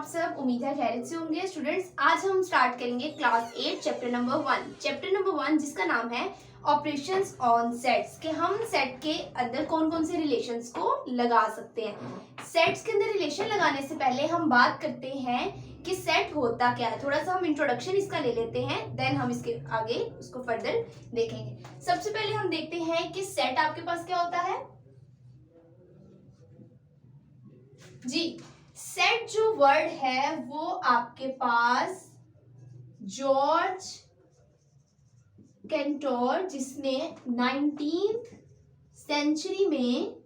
सब? उम्मीद है खैरियत से होंगे। स्टूडेंट्स, आज हम स्टार्ट करेंगे क्लास 8 चैप्टर नंबर 1 जिसका नाम है ऑपरेशंस ऑन सेट्स, कि हम सेट के अंदर कौन कौन से रिलेशंस को लगा सकते हैं। सेट्स के अंदर रिलेशन लगाने से पहले हम बात करते हैं कि सेट होता क्या है। थोड़ा सा हम इंट्रोडक्शन इसका ले लेते हैं, देन हम इसके आगे उसको फर्दर देखेंगे। सबसे पहले हम देखते हैं कि सेट आपके पास क्या होता है जी। सेट जो वर्ड है वो आपके पास जॉर्ज कैंटोर, जिसने 19th सेंचुरी में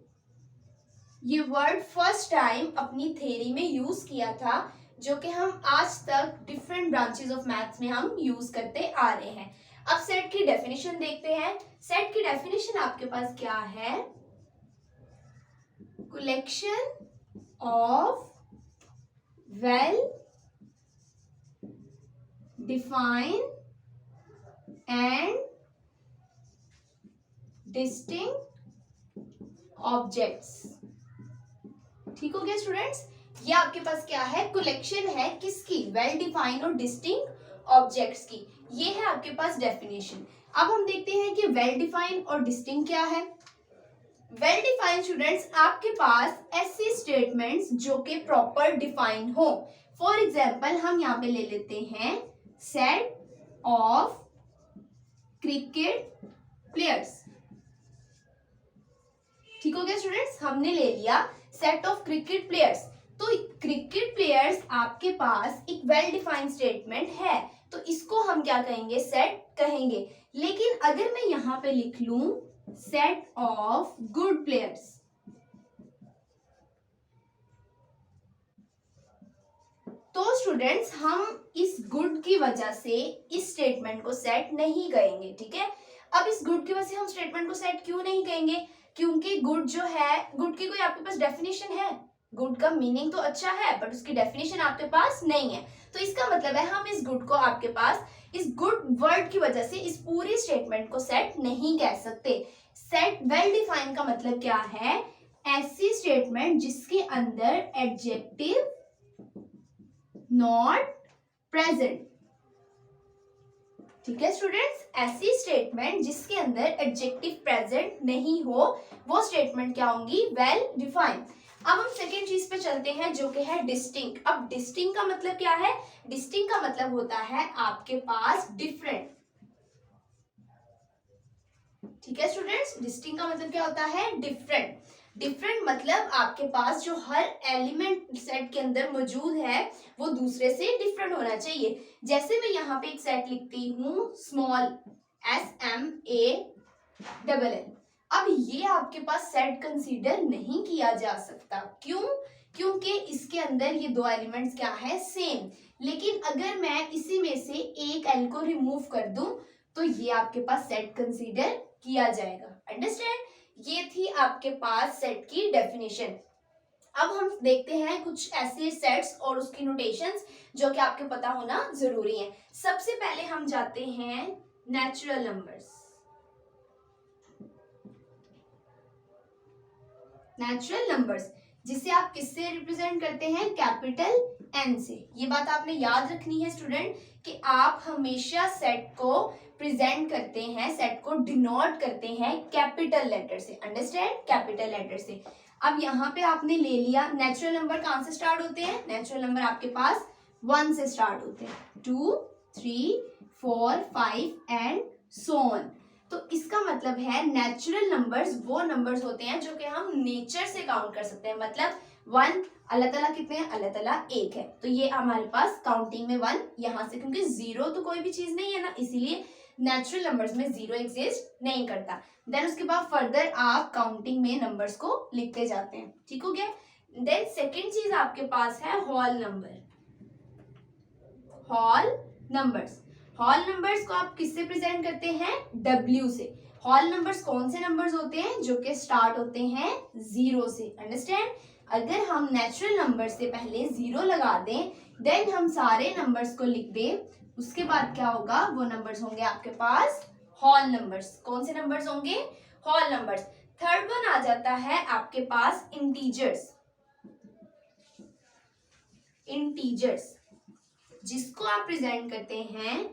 ये वर्ड फर्स्ट टाइम अपनी थ्योरी में यूज किया था, जो कि हम आज तक डिफरेंट ब्रांचेस ऑफ मैथ्स में हम यूज करते आ रहे हैं। अब सेट की डेफिनेशन देखते हैं। सेट की डेफिनेशन आपके पास क्या है? Collection of well defined and distinct objects। ठीक हो गया स्टूडेंट्स? ये आपके पास क्या है? कलेक्शन है किसकी? वेल डिफाइंड और डिस्टिंक्ट ऑब्जेक्ट्स की। ये है आपके पास डेफिनेशन। अब हम देखते हैं कि वेल डिफाइंड और डिस्टिंक्ट क्या है। वेल डिफाइंड स्टूडेंट्स, आपके पास ऐसे स्टेटमेंट्स जो कि प्रॉपर डिफाइंड हो। फॉर एग्जाम्पल हम यहाँ पे ले लेते हैं सेट ऑफ क्रिकेट प्लेयर्स। ठीक हो गया स्टूडेंट्स? हमने ले लिया सेट ऑफ क्रिकेट प्लेयर्स। तो क्रिकेट प्लेयर्स आपके पास एक वेल डिफाइंड स्टेटमेंट है, तो इसको हम क्या कहेंगे? सेट कहेंगे। लेकिन अगर मैं यहाँ पे लिख लूं सेट ऑफ गुड प्लेयर्स, तो स्टूडेंट्स हम इस गुड की वजह से इस स्टेटमेंट को सेट नहीं कहेंगे। ठीक है, अब इस गुड की वजह से हम स्टेटमेंट को सेट क्यों नहीं कहेंगे? क्योंकि गुड जो है, गुड की कोई आपके पास डेफिनेशन है? गुड का मीनिंग तो अच्छा है, बट उसकी डेफिनेशन आपके पास नहीं है। तो इसका मतलब है हम इस गुड को आपके पास इस गुड वर्ड की वजह से इस पूरी स्टेटमेंट को सेट नहीं कह सकते। सेट वेल डिफाइन का मतलब क्या है? ऐसी स्टेटमेंट जिसके अंदर एडजेक्टिव नॉट प्रेजेंट। ठीक है स्टूडेंट्स, ऐसी स्टेटमेंट जिसके अंदर एडजेक्टिव प्रेजेंट नहीं हो, वो स्टेटमेंट क्या होंगी? Well defined. अब हम सेकेंड चीज पे चलते हैं जो कि है डिस्टिंक्ट। अब डिस्टिंक्ट का मतलब क्या है? डिस्टिंक्ट का मतलब होता है आपके पास डिफरेंट। ठीक है स्टूडेंट्स, डिस्टिंक्ट का मतलब क्या होता है? डिफरेंट। डिफरेंट मतलब आपके पास जो हर एलिमेंट सेट के अंदर मौजूद है वो दूसरे से डिफरेंट होना चाहिए। जैसे मैं यहाँ पे एक सेट लिखती हूँ स्मॉल SMALL, अब ये आपके पास सेट कंसीडर नहीं किया जा सकता। क्यों? क्योंकि इसके अंदर ये दो एलिमेंट्स क्या है? सेम। लेकिन अगर मैं इसी में से एक एल को रिमूव कर दूं तो ये आपके पास सेट कंसीडर किया जाएगा। अंडरस्टैंड? ये थी आपके पास सेट की डेफिनेशन। अब हम देखते हैं कुछ ऐसे सेट्स और उसकी नोटेशंस जो कि आपके पता होना जरूरी है। सबसे पहले हम जाते हैं नेचुरल नंबर्स। नेचुरल नंबर्स जिसे आप किससे रिप्रेजेंट करते हैं? कैपिटल एन से। ये बात आपने याद रखनी है स्टूडेंट कि आप हमेशा सेट को प्रेजेंट करते हैं, सेट को डिनोट करते हैं कैपिटल लेटर से। अंडरस्टैंड? कैपिटल लेटर से। अब यहाँ पे आपने ले लिया नेचुरल नंबर कहाँ से स्टार्ट होते हैं? नेचुरल नंबर आपके पास 1 से स्टार्ट होते हैं, 2, 3, 4, 5 एंड सो ऑन। तो इसका मतलब है नेचुरल नंबर्स वो नंबर्स होते हैं जो कि हम नेचर से काउंट कर सकते हैं। मतलब 1, अल्लाह ताला कितने हैं? अल्लाह ताला 1 है, तो ये हमारे पास काउंटिंग में 1 यहाँ से, क्योंकि 0 तो कोई भी चीज नहीं है ना, इसीलिए नेचुरल नंबर्स में 0 एग्जिस्ट नहीं करता। देन उसके बाद फर्दर आप काउंटिंग में नंबर्स को लिखते जाते हैं। ठीक हो गया? देन सेकेंड चीज आपके पास है whole number. Whole numbers, whole numbers को आप किससे प्रेजेंट करते हैं? W से। होल नंबर्स कौन से नंबर्स होते हैं? जो कि स्टार्ट होते हैं 0 से। अंडरस्टैंड? अगर हम नेचुरल नंबर से पहले 0 लगा दें, देन हम सारे नंबर्स को लिख दें, उसके बाद क्या होगा? वो नंबर्स होंगे आपके पास होल नंबर्स। कौन से नंबर्स होंगे? Whole numbers. थर्ड वन आ जाता है आपके पास इंटीजर्स। इंटीजर्स, जिसको आप प्रेजेंट करते हैं,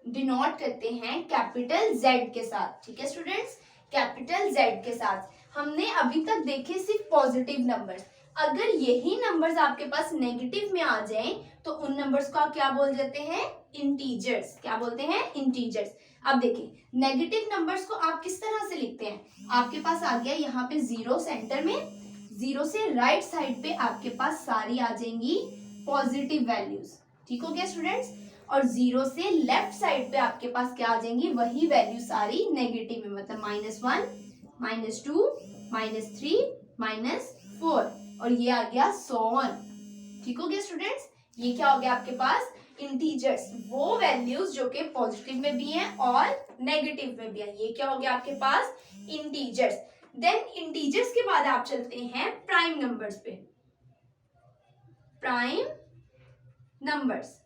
डिनोट करते हैं कैपिटल जेड के साथ। ठीक है स्टूडेंट्स, कैपिटल जेड के साथ। हमने अभी तक देखे सिर्फ पॉजिटिव नंबर्स। अगर यही नंबर्स आपके पास नेगेटिव में आ जाएं तो उन नंबर्स को आप क्या बोल देते हैं? इंटीजर्स। क्या बोलते हैं? इंटीजर्स। अब देखिए, नेगेटिव नंबर्स को आप किस तरह से लिखते हैं? आपके पास आ गया यहाँ पे जीरो सेंटर में, जीरो से राइट साइड पे आपके पास सारी आ जाएंगी पॉजिटिव वैल्यूज। ठीक हो गया स्टूडेंट्स? और जीरो से लेफ्ट साइड पे आपके पास क्या आ जाएंगी? वही वैल्यू सारी नेगेटिव में, मतलब -1, -2, -3, -4, और ये आ गया सो ऑन। ठीक हो गया स्टूडेंट्स? ये क्या हो गया आपके पास? इंटीजर्स, वो वैल्यूज जो कि पॉजिटिव में भी हैं और नेगेटिव में भी हैं। ये क्या हो गया आपके पास? इंटीजर्स। देन इंटीजर्स के बाद आप चलते हैं प्राइम नंबर्स पे। प्राइम नंबर्स,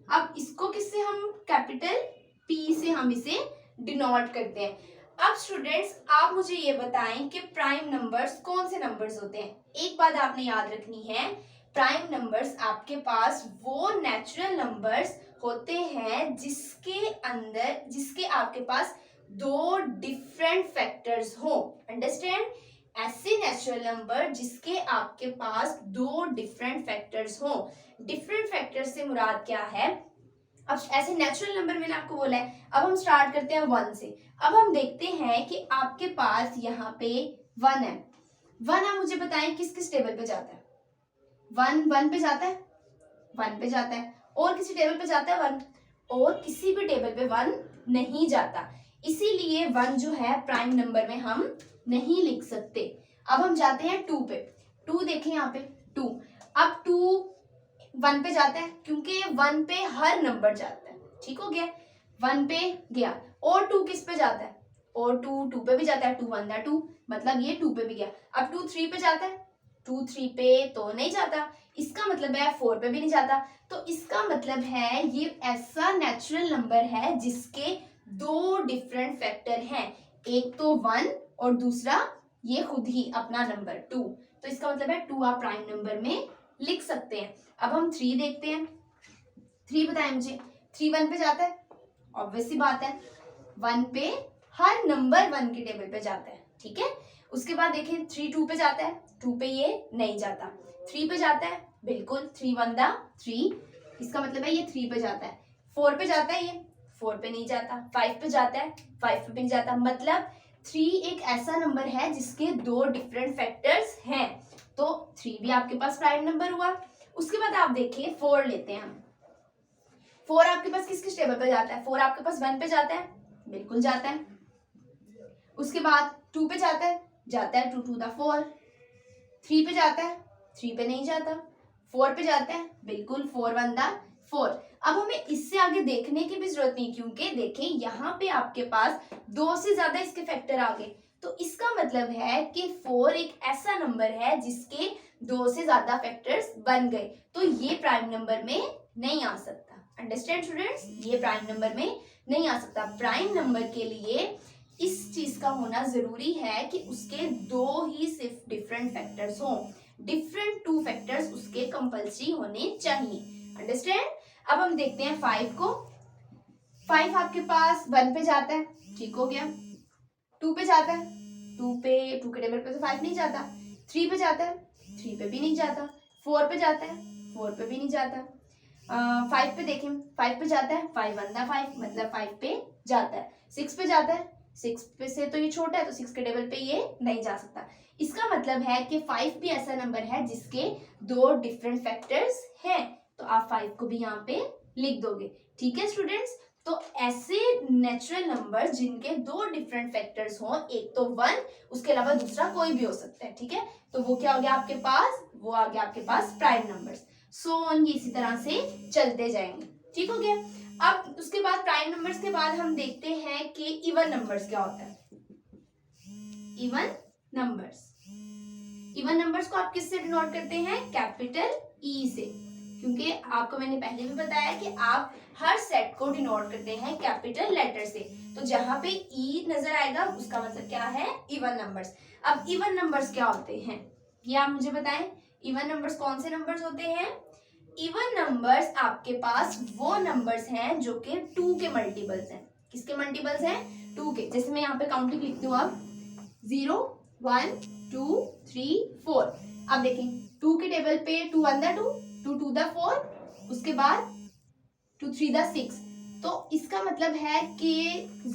अब इसको किससे हम कैपिटल P से हम इसे डिनोट करते हैं। अब स्टूडेंट्स आप मुझे ये बताएं कि प्राइम नंबर्स कौन से नंबर्स होते हैं। एक बात आपने याद रखनी है, प्राइम नंबर्स आपके पास वो नेचुरल नंबर्स होते हैं जिसके आपके पास दो डिफरेंट फैक्टर्स हो। अंडरस्टैंड? ऐसे नेचुरल नंबर जिसके आपके पास दो डिफरेंट फैक्टर्स हो। डिफरेंट फैक्टर्स से मुराद क्या है? अब ऐसे नेचुरल नंबर मैंने आपको बोला है। अब हम स्टार्ट करते हैं 1 से। अब हम देखते हैं कि आपके पास यहाँ पे 1 है। 1 आप मुझे बताएं किस किस टेबल पे जाता है? 1 पे जाता है, 1 पे जाता है। और किसी टेबल पे जाता है 1? और किसी भी टेबल पे 1 नहीं जाता। इसीलिए 1 जो है प्राइम नंबर में हम नहीं लिख सकते। अब हम जाते हैं 2 पे। 2 देखें यहाँ पे 2। अब 2 1 पे जाता है क्योंकि 1 पे हर नंबर जाता है। ठीक हो गया? 1 पे गया। और 2 किस पे जाता है? और 2 पे भी जाता है। 2 1 2, मतलब ये 2 पे भी गया। अब 2 3 पे जाता है? 2 3 पे तो नहीं जाता। इसका मतलब है 4 पे भी नहीं जाता। तो इसका मतलब है ये ऐसा नेचुरल नंबर है जिसके दो डिफरेंट फैक्टर हैं। एक तो 1 और दूसरा ये खुद ही अपना नंबर 2। तो इसका मतलब है 2 आप प्राइम नंबर में लिख सकते हैं। अब हम 3 देखते हैं। 3 बताएं मुझे। 3 1 पे जाता है? ऑब्वियस सी बात है, 1 पे हर नंबर 1 के टेबल पे जाता है। ठीक है? उसके बाद देखें 3 2 पे जाता है? 2 पे ये नहीं जाता। 3 पे जाता है? बिल्कुल, 3 1 3, इसका मतलब है ये 3 पे जाता है। 4 पे जाता है? ये 4 पे नहीं जाता। 5 पे जाता है? 5 पे भी नहीं जाता। मतलब 3 एक ऐसा नंबर है जिसके दो डिफरेंट फैक्टर्स हैं। तो 3 भी आपके पास प्राइम नंबर हुआ। उसके बाद आप देखिए 4 लेते हैं हम। 4 आपके पास किस किस टेबल पे जाता है? 4 आपके पास 1 पे जाता है? बिल्कुल जाता है। उसके बाद 2 पे जाता है? जाता है। 2 2 4। 3 पे जाता है? 3 पे नहीं जाता। 4 पे जाता है? बिल्कुल, 4 1 4। अब हमें इससे आगे देखने की भी जरूरत नहीं, क्योंकि देखें यहाँ पे आपके पास 2 से ज्यादा इसके फैक्टर आ गए। तो इसका मतलब है कि 4 एक ऐसा नंबर है जिसके 2 से ज्यादा फैक्टर्स बन गए। तो ये प्राइम नंबर में नहीं आ सकता। Understand students? ये प्राइम नंबर में नहीं आ सकता। प्राइम नंबर के लिए इस चीज का होना जरूरी है कि उसके दो ही सिर्फ डिफरेंट फैक्टर्स हों। डिफरेंट 2 फैक्टर्स उसके कंपल्सरी होने चाहिए। अंडरस्टैंड? अब हम देखते हैं 5 को। 5 आपके पास 1 पे जाता है? ठीक हो गया। 2 पे जाता है? 2 के टेबल पे तो 5 नहीं जाता। 3 पे जाता है? 3 पे भी नहीं जाता। 4 पे जाता है? 4 पे भी नहीं जाता। 5 पे देखें, 5 पे जाता है? 5 1 5, मतलब 5 पे जाता है। 6 पे जाता है? 6 पे से तो ये छोटा है, तो 6 के टेबल पे ये नहीं जा सकता। इसका मतलब है कि 5 भी ऐसा नंबर है जिसके दो डिफरेंट फैक्टर्स हैं। तो आप 5 को भी यहाँ पे लिख दोगे। ठीक है स्टूडेंट्स? तो ऐसे नेचुरल नंबर जिनके दो डिफरेंट फैक्टर्स हों, एक तो 1, उसके अलावा दूसरा कोई भी हो सकता है। ठीक है? तो वो क्या हो गया आपके पास? वो आ गया आपके पास प्राइम नंबर्स। सो ऑन, ये इसी तरह से चलते जाएंगे। ठीक हो गया? अब उसके बाद प्राइम नंबर्स के बाद हम देखते हैं कि इवन नंबर्स क्या होता है। इवन नंबर्स, इवन नंबर्स को आप किससे डिनोट करते हैं? कैपिटल ई से, क्योंकि आपको मैंने पहले भी बताया कि आप हर सेट को डिनोट करते हैं कैपिटल लेटर से। तो जहां पे ई नजर आएगा उसका मतलब क्या है? Even numbers. अब इवन नंबर्स क्या होते हैं ये आप मुझे बताएं। इवन नंबर्स कौन से नंबर्स होते हैं? इवन नंबर्स आपके पास वो नंबर्स हैं जो कि 2 के मल्टीपल्स हैं। किसके मल्टीपल्स हैं? 2 के। जैसे मैं यहाँ पे काउंटिंग लिखती हूँ अब 0 1 2 3 4। अब देखें 2 के टेबल पे 2 1 द 2, 2 2 द 4, उसके बाद 2 3 द 6। तो इसका मतलब है कि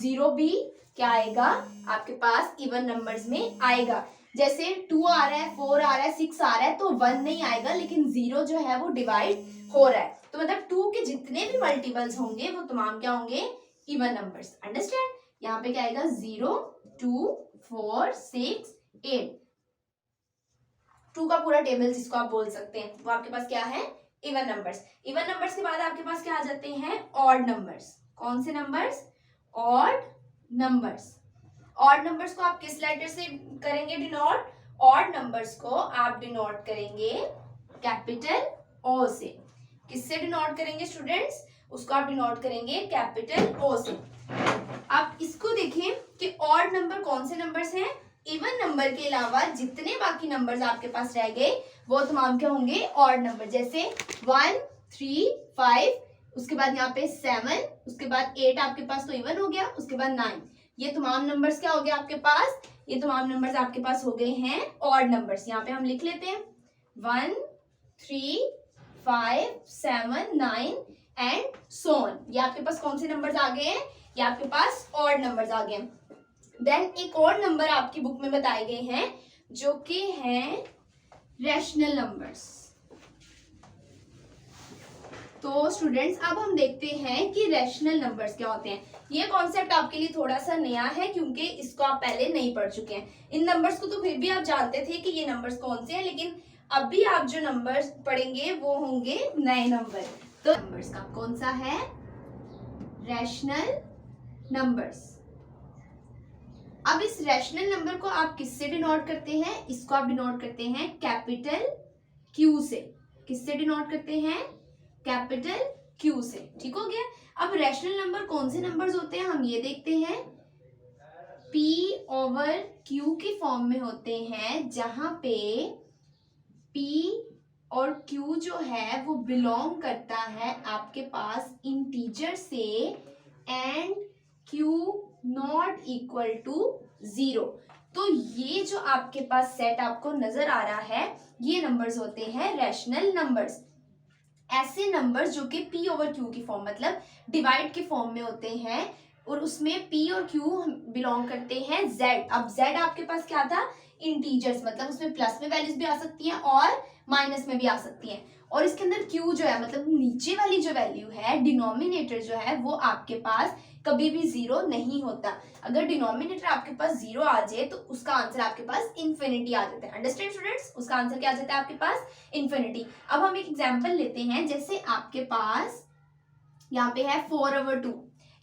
0 भी क्या आएगा आपके पास इवन नंबर्स में आएगा। जैसे 2 आ रहा है, 4 आ रहा है, 6 आ रहा है तो 1 नहीं आएगा, लेकिन 0 जो है वो डिवाइड हो रहा है। तो मतलब 2 के जितने भी मल्टीपल्स होंगे वो तमाम क्या होंगे? Even numbers. अंडरस्टैंड? यहाँ पे क्या आएगा? 0 2 4 6 8। 2 का पूरा टेबल जिसको आप बोल सकते हैं वो आपके पास क्या है? Even numbers. इवन नंबर्स के बाद आपके पास क्या आ जाते हैं? Odd numbers. कौन से numbers? Odd numbers. Odd numbers को आप किस लेटर से करेंगे डिनोट? ऑड नंबर्स को आप डिनोट करेंगे कैपिटल ओ से। किससे डिनोट करेंगे स्टूडेंट्स? उसको आप डिनोट करेंगे कैपिटल ओ से। आप इसको देखें कि ऑड नंबर कौन से नंबर्स हैं? इवन नंबर के अलावा जितने बाकी नंबर्स आपके पास रह गए वो तमाम क्या होंगे? Odd number. जैसे 1 3 5, उसके बाद यहाँ पे 7, उसके बाद 8 आपके पास तो इवन हो गया, उसके बाद 9। ये तमाम नंबर्स क्या हो गया आपके पास? ये तमाम नंबर्स आपके पास हो गए हैं ऑड नंबर्स। यहाँ पे हम लिख लेते हैं 1 3 5 7 9 एंड सो ऑन। ये आपके पास कौन से नंबर्स आ गए हैं? ये आपके पास ऑड नंबर्स आ गए। देन एक और नंबर आपकी बुक में बताए गए हैं जो कि हैं रैशनल नंबर्स। तो स्टूडेंट्स अब हम देखते हैं कि रैशनल नंबर्स क्या होते हैं। ये कॉन्सेप्ट आपके लिए थोड़ा सा नया है क्योंकि इसको आप पहले नहीं पढ़ चुके हैं। इन नंबर्स को तो फिर भी आप जानते थे कि ये नंबर्स कौन से हैं, लेकिन अभी आप जो नंबर्स पढ़ेंगे वो होंगे नए नंबर। तो नंबर्स का कौन सा है? Rational numbers. अब इस रैशनल नंबर को आप किससे डिनोट करते हैं? इसको आप डिनोट करते हैं कैपिटल क्यू से। किससे डिनोट करते हैं? कैपिटल क्यू से। ठीक हो गया। अब रैशनल नंबर कौन से नंबर्स होते हैं हम ये देखते हैं। P ओवर Q के फॉर्म में होते हैं, जहां पे P और Q जो है वो बिलोंग करता है आपके पास इंटीजर से and Q not equal to 0। तो ये जो आपके पास सेट आपको नजर आ रहा है ये नंबर्स होते हैं रैशनल नंबर्स। ऐसे नंबर्स जो कि P ओवर Q की फॉर्म मतलब डिवाइड के फॉर्म में होते हैं और उसमें P और Q बिलोंग करते हैं Z। अब Z आपके पास क्या था? इंटीजर्स, मतलब उसमें प्लस में वैल्यूज भी आ सकती हैं और माइनस में भी आ सकती हैं। और इसके अंदर Q जो है मतलब नीचे वाली जो वैल्यू है, डिनोमिनेटर जो है वो आपके पास कभी भी 0 नहीं होता। अगर डिनोमिनेटर आपके पास 0 आ जाए तो उसका आंसर आपके पास इन्फिनिटी आ जाता है। Understand students? उसका आंसर क्या आ जाता है आपके पास? इन्फिनिटी। अब हम एक एग्जांपल लेते हैं। जैसे आपके पास यहाँ पे है 4 ओवर 2।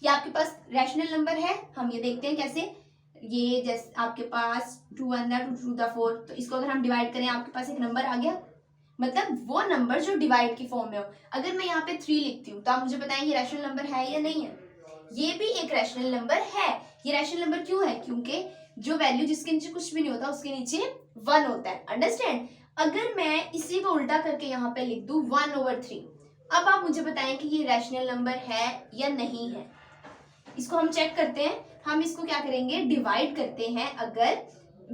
ये आपके पास रैशनल नंबर है। हम ये देखते हैं कैसे। ये जैसे आपके पास 2 1 द 2 2 द 4, तो इसको अगर हम डिवाइड करें आपके पास एक नंबर आ गया, मतलब वो नंबर जो डिवाइड की फॉर्म में हो। अगर मैं यहाँ पे 3 लिखती हूँ तो आप मुझे बताएं ये रैशनल नंबर है या नहीं है? ये भी एक रैशनल नंबर है। ये रैशनल नंबर क्यों है? क्योंकि जो वैल्यू जिसके नीचे कुछ भी नहीं होता उसके नीचे 1 होता है। अंडरस्टैंड? अगर मैं इसी को उल्टा करके यहाँ पे लिख दूं 1 ओवर 3, अब आप मुझे बताएं कि ये रैशनल नंबर है या नहीं है। इसको हम चेक करते हैं। हम इसको क्या करेंगे? डिवाइड करते हैं। अगर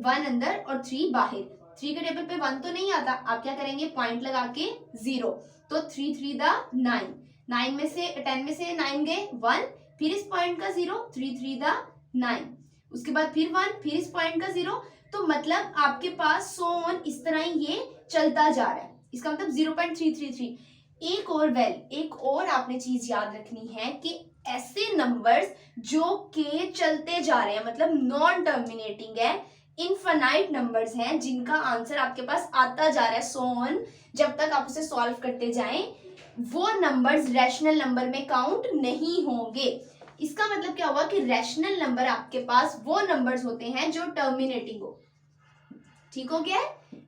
1 अंदर और 3 बाहर, 3 के टेबल पे 1 तो नहीं आता, आप क्या करेंगे? पॉइंट लगा के 0। तो 3 3 द 9, 9 में से 10 में से 9 गए 1, फिर इस पॉइंट का 0, 3 3 द 9, उसके बाद फिर 1, फिर इस पॉइंट का 0। तो मतलब आपके पास सो ऑन इस तरह ही ये चलता जा रहा है। इसका मतलब 0.333। एक और आपने चीज याद रखनी है कि ऐसे नंबर्स जो के चलते जा रहे हैं मतलब नॉन टर्मिनेटिंग है, इनफाइनाइट नंबर्स हैं जिनका आंसर आपके पास आता जा रहा है सो ऑन, जब तक आप उसे सॉल्व करते जाएं, वो नंबर्स रैशनल नंबर में काउंट नहीं होंगे। इसका मतलब क्या हुआ कि रैशनल नंबर आपके पास वो नंबर्स होते हैं जो टर्मिनेटिंग हो। ठीक हो गया?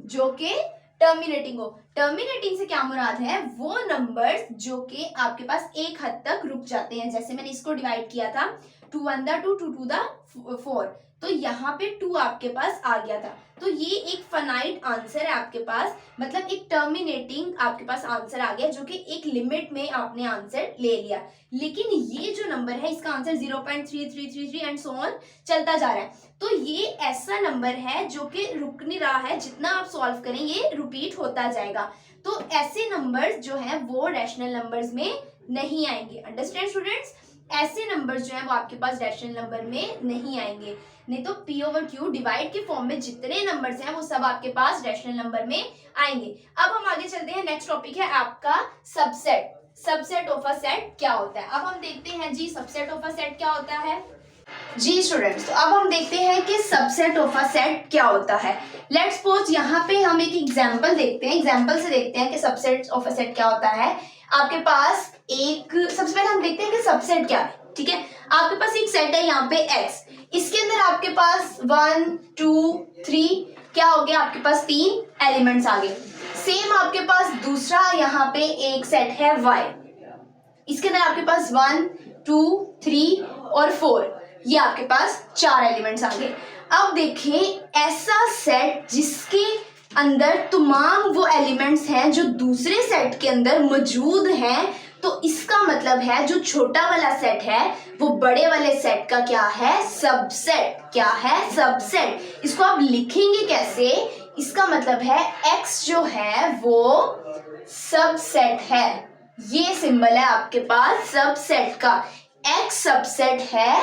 जो कि टर्मिनेटिंग हो। टर्मिनेटिंग से क्या मुराद है? वो नंबर्स जो कि आपके पास एक हद तक रुक जाते हैं। जैसे मैंने इसको डिवाइड किया था 2 1 दा 2, 2 2 दा 4, तो यहाँ पे 2 आपके पास आ गया था। तो ये एक फाइनाइट आंसर है आपके पास, मतलब एक टर्मिनेटिंग आपके पास आंसर आ गया, जो कि एक लिमिट में आपने आंसर ले लिया। लेकिन ये जो नंबर है इसका आंसर 0.3333 एंड सो ऑन चलता जा रहा है। तो ये ऐसा नंबर है जो कि रुक नहीं रहा है, जितना आप सॉल्व करें ये रिपीट होता जाएगा। तो ऐसे नंबर्स जो है वो रैशनल नंबर्स में नहीं आएंगे। अंडरस्टैंड स्टूडेंट्स, ऐसे नंबर्स जो है वो आपके पास रैशनल नंबर में नहीं आएंगे। नहीं तो p ओवर q डिवाइड के फॉर्म में जितने नंबर्स हैं वो सब आपके पास रैशनल नंबर में आएंगे। अब हम आगे चलते हैं, नेक्स्ट टॉपिक है आपका subset. Subset of a set क्या होता है, अब हम देखते हैं जी सबसेट ऑफ अ सेट क्या होता है। जी स्टूडेंट्स, तो अब हम देखते हैं कि सबसेट ऑफ अ सेट क्या होता है। लेट्स सपोज यहाँ पे हम एक एग्जांपल देखते हैं, एग्जांपल से देखते हैं कि सबसेट ऑफ अ सेट क्या होता है। आपके पास एक, सबसे पहले हम देखते हैं कि सबसेट क्या है। ठीक है, आपके पास एक सेट है यहाँ पे x, इसके अंदर आपके पास 1 2 3 क्या हो गया, आपके पास 3 एलिमेंट्स आ गए। सेम आपके पास दूसरा यहाँ पे एक सेट है y, इसके अंदर आपके पास 1 2 3 और 4, ये आपके पास 4 एलिमेंट्स आ गए। अब देखें ऐसा सेट जिसके अंदर तमाम वो एलिमेंट्स हैं जो दूसरे सेट के अंदर मौजूद हैं, तो इसका मतलब है जो छोटा वाला सेट है वो बड़े वाले सेट का क्या है, सबसेट। क्या है, सबसेट। इसको आप लिखेंगे कैसे, इसका मतलब है x जो है वो सबसेट है, ये सिंबल है आपके पास सबसेट का, x सबसेट है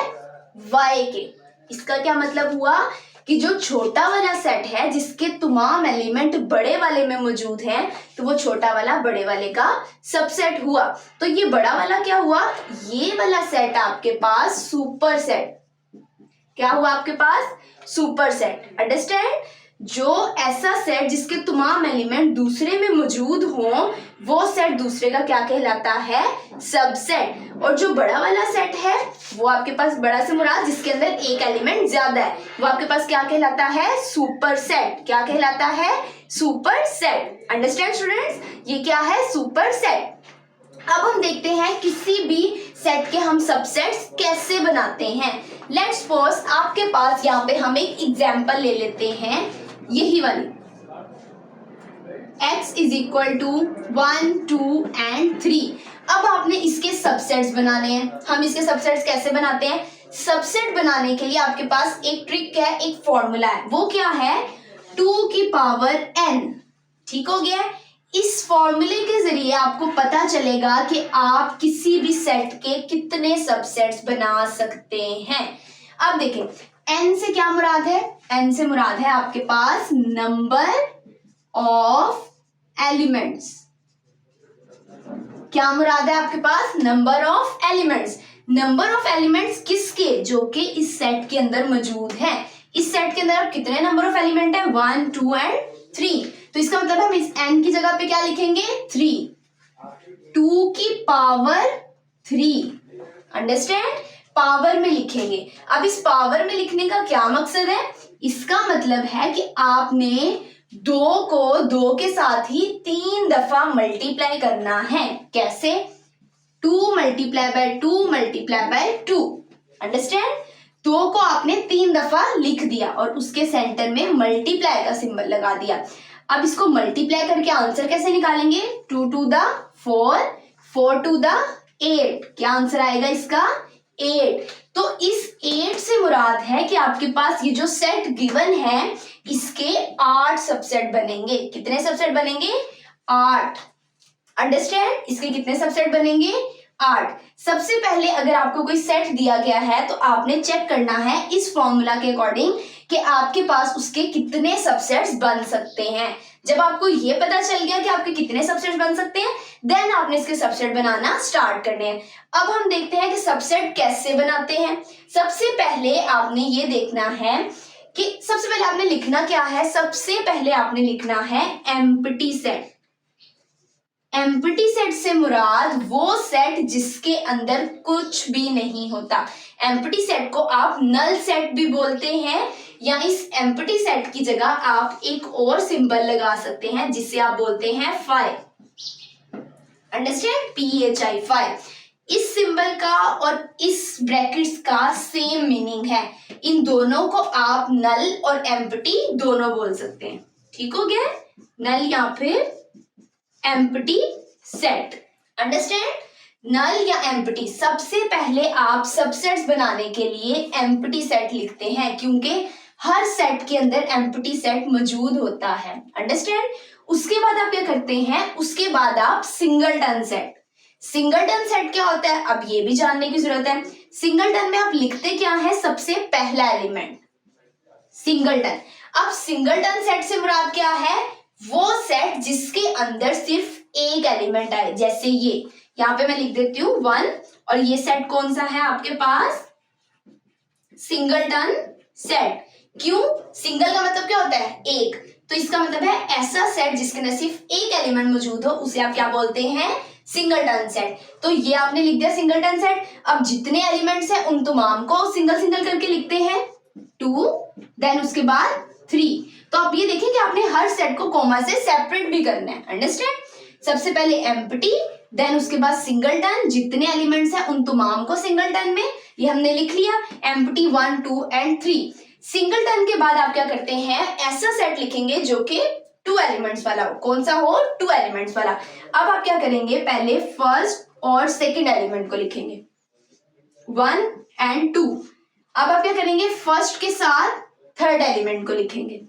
y के। इसका क्या मतलब हुआ कि जो छोटा वाला सेट है जिसके तमाम एलिमेंट बड़े वाले में मौजूद हैं, तो वो छोटा वाला बड़े वाले का सबसेट हुआ। तो ये बड़ा वाला क्या हुआ, ये वाला सेट आपके पास सुपर सेट। क्या हुआ आपके पास, सुपर सेट। अंडरस्टैंड, जो ऐसा सेट जिसके तमाम एलिमेंट दूसरे में मौजूद हों, वो सेट दूसरे का क्या कहलाता है, सबसेट। और जो बड़ा वाला सेट है वो आपके पास, बड़ा से मुराद जिसके अंदर एक एलिमेंट ज्यादा है, वो आपके पास क्या कहलाता है, सुपर सेट। क्या कहलाता है, सुपर सेट। अंडरस्टैंड स्टूडेंट्स, ये क्या है, सुपर सेट। अब हम देखते हैं किसी भी सेट के हम सबसेट्स कैसे बनाते हैं। लेट्स सपोज आपके पास यहाँ पे हम एक एग्जांपल ले लेते हैं, यही वाली, x is equal to 1 2 and 3। अब आपने इसके सबसेट्स बनाने हैं। हम इसके सबसेट्स कैसे बनाते हैं, सबसेट बनाने के लिए आपके पास एक ट्रिक है, एक फॉर्मूला है, वो क्या है, 2 की पावर n। ठीक हो गया। इस फॉर्मूले के जरिए आपको पता चलेगा कि आप किसी भी सेट के कितने सबसेट्स बना सकते हैं। अब देखें n से क्या मुराद है, n से मुराद है आपके पास नंबर ऑफ एलिमेंट्स। क्या मुराद है आपके पास, number of elements. Number of elements किसके, जो कि इस सेट के अंदर मौजूद है। इस सेट के अंदर कितने नंबर ऑफ एलिमेंट है, 1 2 एंड 3। तो इसका मतलब हम इस n की जगह पे क्या लिखेंगे, 3, 2 की पावर 3। अंडरस्टैंड, पावर में लिखेंगे। अब इस पावर में लिखने का क्या मकसद है, इसका मतलब है कि आपने 2 को 2 के साथ ही 3 दफा मल्टीप्लाई करना है। कैसे, 2 multiply by 2 multiply by 2। Understand, 2 को आपने 3 दफा लिख दिया और उसके सेंटर में मल्टीप्लाई का सिंबल लगा दिया। अब इसको मल्टीप्लाई करके आंसर कैसे निकालेंगे, 2 2 दा 4, 4 2 दा 8। क्या आंसर आएगा इसका, 8। तो इस 8 से मुराद है कि आपके पास ये जो सेट गिवन है इसके 8 सबसेट बनेंगे। कितने सबसेट बनेंगे, 8। अंडरस्टैंड, इसके कितने सबसेट बनेंगे, 8। सबसे पहले अगर आपको कोई सेट दिया गया है तो आपने चेक करना है इस फॉर्मूला के अकॉर्डिंग कि आपके पास उसके कितने सबसेट्स बन सकते हैं। जब आपको ये पता चल गया कि आपके कितने सबसेट्स बन सकते हैं, देन आपने इसके सबसेट बनाना स्टार्ट करने हैं। अब हम देखते हैं कि सबसेट कैसे बनाते हैं। सबसे पहले आपने ये देखना है कि सबसे पहले आपने लिखना क्या है, सबसे पहले आपने लिखना है एम्प्टी सेट। एम्प्टी सेट से मुराद वो सेट जिसके अंदर कुछ भी नहीं होता। एम्प्टी सेट को आप नल सेट भी बोलते हैं, या इस एम्प्टी सेट की जगह आप एक और सिंबल लगा सकते हैं जिसे आप बोलते हैं फाई। Understand, PHI, phi. इस सिंबल का और इस ब्रैकेट्स का सेम मीनिंग है। इन दोनों को आप नल और एम्प्टी दोनों बोल सकते हैं। ठीक हो गया? नल या फिर एम्प्टी सेट। अंडरस्टैंड? नल या एम्प्टी, सबसे पहले आप सबसेट्स बनाने के लिए एम्प्टी सेट लिखते हैं, क्योंकि हर सेट के अंदर एम्प्टी सेट मौजूद होता है। अंडरस्टैंड? उसके बाद आप क्या करते हैं, उसके बाद आप सिंगलटन सेट। सिंगलटन सेट क्या होता है, अब ये भी जानने की जरूरत है। सिंगलटन में आप लिखते क्या है, सबसे पहला एलिमेंट सिंगलटन। अब सिंगलटन सेट से मुराद क्या है, वो सेट जिसके अंदर सिर्फ एक एलिमेंट आए। जैसे ये यहाँ पे मैं लिख देती हूँ 1, और ये सेट कौन सा है आपके पास, सिंगलटन सेट। क्यों? सिंगल का मतलब क्या होता है, एक, तो इसका मतलब है ऐसा सेट जिसके अंदर सिर्फ एक एलिमेंट मौजूद हो, उसे आप क्या बोलते हैं, सिंगलटन सेट। तो ये आपने लिख दिया सिंगलटन सेट। अब जितने एलिमेंट्स हैं उन तमाम को सिंगल सिंगल करके लिखते हैं, 2, देन उसके बाद 3। तो आप ये देखिए कि आपने हर सेट को कॉमा से सेपरेट भी करना है। अंडरस्टैंड? सबसे पहले एम्प्टी, देन उसके बाद सिंगलटन, जितने एलिमेंट्स हैं उन तमाम को सिंगलटन में, ये हमने लिख लिया, एम्प्टी 1, 2 एंड 3। सिंगलटन के बाद आप क्या करते हैं, ऐसा सेट लिखेंगे जो कि 2 एलिमेंट्स वाला हो। कौन सा हो, 2 एलिमेंट्स वाला। अब आप क्या करेंगे, पहले फर्स्ट और सेकंड एलिमेंट को लिखेंगे, 1 एंड 2। अब आप क्या करेंगे, फर्स्ट के साथ थर्ड एलिमेंट को लिखेंगे,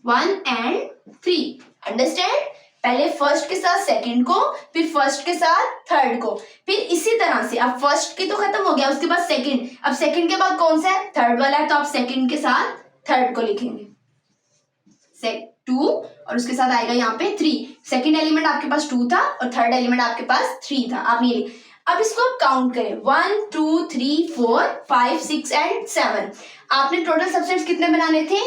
1 एंड 3। अंडरस्टैंड? पहले फर्स्ट के साथ सेकंड को, फिर फर्स्ट के साथ थर्ड को, फिर इसी तरह से। अब फर्स्ट की तो खत्म हो गया, उसके बाद सेकंड, अब सेकंड के बाद कौन सा है, थर्ड वाला है, तो आप सेकंड के साथ थर्ड को लिखेंगे, 2, और उसके साथ आएगा यहाँ पे 3। सेकंड एलिमेंट आपके पास 2 था और थर्ड एलिमेंट आपके पास 3 था। आप ये, अब इसको आप काउंट करें, 1, 2, 3, 4, 5, 6 एंड 7। आपने टोटल सबसेट्स कितने बनाने थे,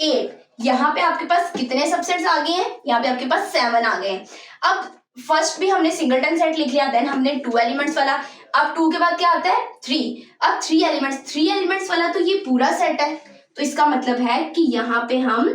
8। यहाँ पे आपके पास कितने सबसेट्स आ गए हैं, यहाँ पे आपके पास 7 आ गए हैं। अब फर्स्ट भी हमने सिंगलटन सेट लिख लिया, देन हमने 2 एलिमेंट्स वाला। अब 2 के बाद क्या आता है, 3। अब 3 एलिमेंट्स वाला तो ये पूरा सेट है, तो इसका मतलब है कि यहाँ पे हम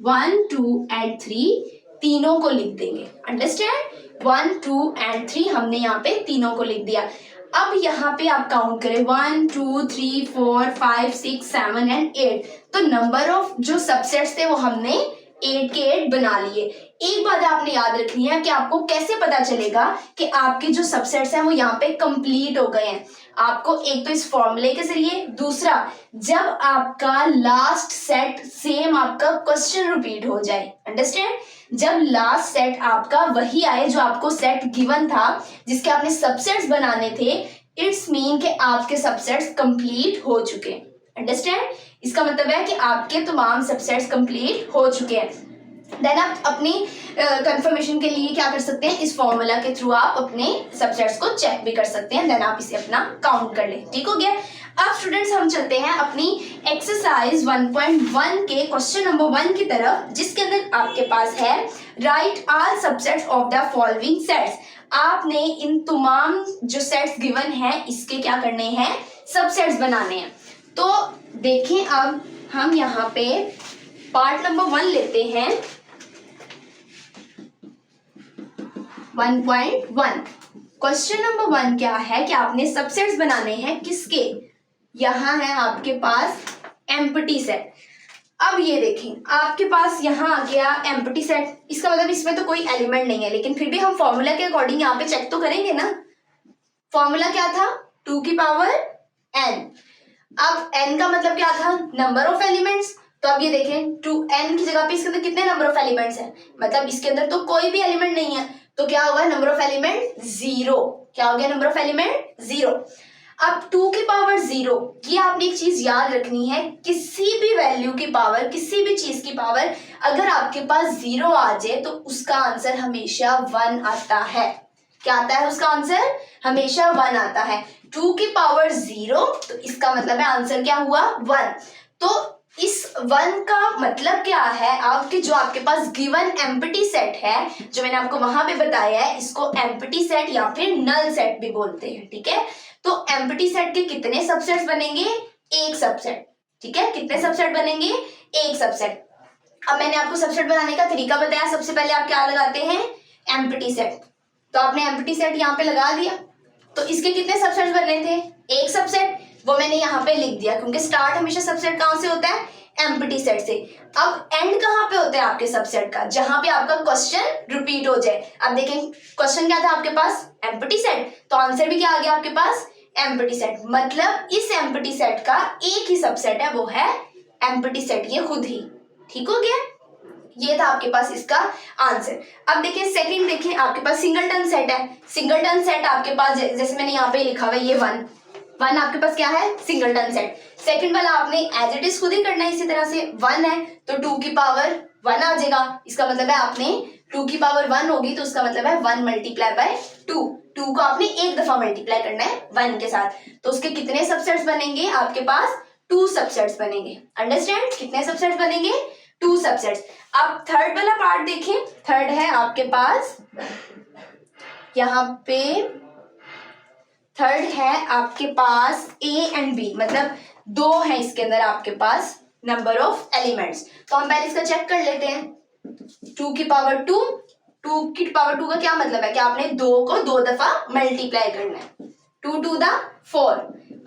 1, 2 एंड 3 तीनों को लिख देंगे। अंडरस्टैंड? 1, 2 एंड 3 हमने यहाँ पे तीनों को लिख दिया। अब यहाँ पे आप काउंट करें, 1, 2, 3, 4, 5, 6, 7 एंड 8। तो नंबर ऑफ जो सबसेट्स थे वो हमने 8 के 8 बना लिए। एक बात आपने याद रखनी है कि आपको कैसे पता चलेगा कि आपके जो सबसेट्स हैं वो यहाँ पे कंप्लीट हो गए हैं। आपको एक तो इस फॉर्मूले के जरिए, दूसरा जब आपका लास्ट सेट सेम आपका क्वेश्चन रिपीट हो जाए। अंडरस्टैंड? जब लास्ट सेट आपका वही आए जो आपको सेट गिवन था, जिसके आपने सबसेट्स बनाने थे, इट्स मीन कि आपके सबसेट्स कंप्लीट हो चुके हैं। अंडरस्टैंड? इसका मतलब है कि आपके तमाम सबसेट्स कंप्लीट हो चुके हैं। देन आप अपनी कंफर्मेशन के लिए क्या कर सकते हैं, इस फॉर्मूला के थ्रू आप अपने सबसेट्स को चेक भी कर सकते हैं, देन आप इसे अपना काउंट कर लें। ठीक हो गया? अब स्टूडेंट्स हम चलते हैं अपनी एक्सरसाइज 1.1 के क्वेश्चन नंबर 1 की तरफ, जिसके अंदर आपके पास है right all subsets of the following sets. आपने इन तमाम जो सेट्स गिवन है इसके क्या करने हैं, सबसेट्स बनाने हैं। तो देखें, अब हम यहाँ पे पार्ट नंबर 1 लेते हैं, 1.1। क्वेश्चन नंबर 1 क्या है कि आपने सबसेट्स बनाने हैं किसके, यहाँ है आपके पास एम्प्टी सेट। अब ये देखें, आपके पास यहाँ आ गया एम्प्टी सेट, इसका मतलब इसमें तो कोई एलिमेंट नहीं है, लेकिन फिर भी हम फॉर्मूला के अकॉर्डिंग यहाँ पे चेक तो करेंगे ना। फॉर्मूला क्या था, 2 की पावर n। अब n का मतलब क्या था, नंबर ऑफ एलिमेंट्स। तो अब ये देखें, 2n की जगह पे इसके अंदर कितने नंबर ऑफ एलिमेंट्स हैं, मतलब इसके अंदर तो कोई भी एलिमेंट नहीं है, तो क्या होगा, नंबर ऑफ एलिमेंट 0। क्या हो गया, नंबर ऑफ एलिमेंट 0। अब 2 की पावर 0, ये आपने एक चीज याद रखनी है, किसी भी वैल्यू की पावर, किसी भी चीज की पावर अगर आपके पास 0 आ जाए तो उसका आंसर हमेशा 1 आता है। क्या आता है उसका आंसर, हमेशा 1 आता है। 2 की पावर 0, तो इसका मतलब है आंसर क्या हुआ, 1। तो इस 1 का मतलब क्या है, आपके जो आपके पास गिवन एम्प्टी सेट है, जो मैंने आपको वहां पे बताया है, इसको एम्प्टी सेट या फिर नल सेट भी बोलते हैं। ठीक है? तो एम्प्टी सेट के कितने सबसेट्स बनेंगे, एक सबसेट। ठीक है? कितने सबसेट बनेंगे, एक सबसेट। अब मैंने आपको सबसेट बनाने का तरीका बताया। सबसे पहले आप क्या लगाते हैं, एम्प्टी सेट। तो आपने एम्प्टी सेट यहाँ पे लगा दिया, तो इसके कितने सबसेट बनने थे? एक सबसेट, वो मैंने यहाँ पे लिख दिया क्योंकि स्टार्ट हमेशा सबसेट कहाँ से होता है? एम्प्टी सेट से। अब एंड कहाँ पे होता है आपके सबसेट का? जहां पे आपका क्वेश्चन रिपीट हो जाए। अब देखें क्वेश्चन क्या था आपके पास? एम्प्टी सेट, तो आंसर भी क्या आ गया आपके पास? Empty set. मतलब इस एम्प्टी सेट का एक ही सबसेट है, वो है एम्प्टी सेट, ये खुद ही। ठीक हो गया? ये था आपके पास इसका आंसर। अब देखिए सेकंड, देखिए आपके पास सिंगलटन सेट है। सिंगलटन सेट आपके पास जैसे मैंने यहाँ पे लिखा हुआ है, ये वन आपके पास क्या है? Singleton set. सेकंड वाला आपने एज इट इज खुद ही करना है इसी तरह से। 1 है तो 2 की पावर 1 आ जाएगा, इसका मतलब है आपने 2 की पावर 1 होगी तो उसका मतलब है 1 मल्टीप्लाई बाय 2। 2 को आपने एक दफा मल्टीप्लाई करना है 1 के साथ, तो उसके कितने सबसेट्स बनेंगे आपके पास? 2 सबसेट्स बनेंगे। अंडरस्टैंड? कितने सबसेट्स बनेंगे? 2 सबसेट्स। अब थर्ड वाला पार्ट देखें। थर्ड है आपके पास यहाँ पे, थर्ड है आपके पास ए एंड बी, मतलब 2 है इसके अंदर आपके पास नंबर ऑफ एलिमेंट्स। तो हम पहले इसका चेक कर लेते हैं। 2 की पावर 2, 2 की पावर 2 का क्या मतलब है कि आपने 2 को 2 दफा मल्टीप्लाई करना है। 2 टू द 4,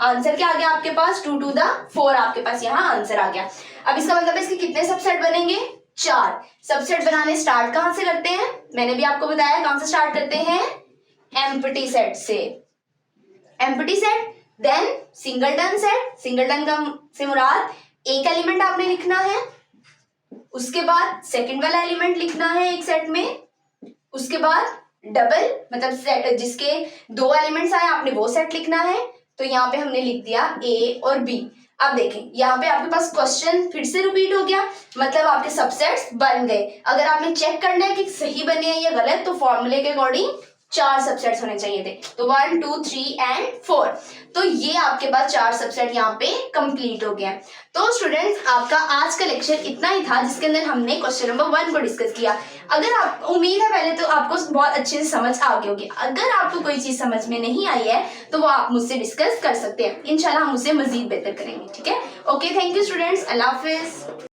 आंसर क्या आ गया आपके पास? 2 टू द 4 आपके पास यहाँ आंसर आ गया। अब इसका मतलब है इसके कितने सबसेट बनेंगे? 4 सबसेट बनाने स्टार्ट कहां से करते हैं? मैंने भी आपको बताया कहां से स्टार्ट करते हैं? एम्प्टी सेट से। Empty set, then singleton set. Singleton का से मुराद एक एलिमेंट आपने लिखना है, उसके बाद सेकंड वाला एलिमेंट लिखना है एक सेट में, उसके बाद डबल मतलब सेट जिसके 2 एलिमेंट्स आए आपने वो सेट लिखना है। तो यहाँ पे हमने लिख दिया ए और बी। अब देखें यहाँ पे आपके पास क्वेश्चन फिर से रिपीट हो गया, मतलब आपके सबसेट्स बन गए। अगर आपने चेक करना है कि सही बने हैं या गलत, तो फॉर्मूले के अकॉर्डिंग 4 सबसेट्स होने चाहिए थे। तो 1 2 3 एंड 4, तो ये आपके पास 4 सबसेट यहाँ पे कंप्लीट हो गया। तो स्टूडेंट्स आपका आज का लेक्चर इतना ही था जिसके अंदर हमने क्वेश्चन नंबर 1 को डिस्कस किया। अगर आप, उम्मीद है पहले तो आपको बहुत अच्छे से समझ आ गई होगी। अगर आपको कोई चीज समझ में नहीं आई है तो वो आप मुझसे डिस्कस कर सकते हैं। इंशाल्लाह हम उससे मजीद बेहतर करेंगे। ठीक है, okay, thank you students, Allah Hafiz.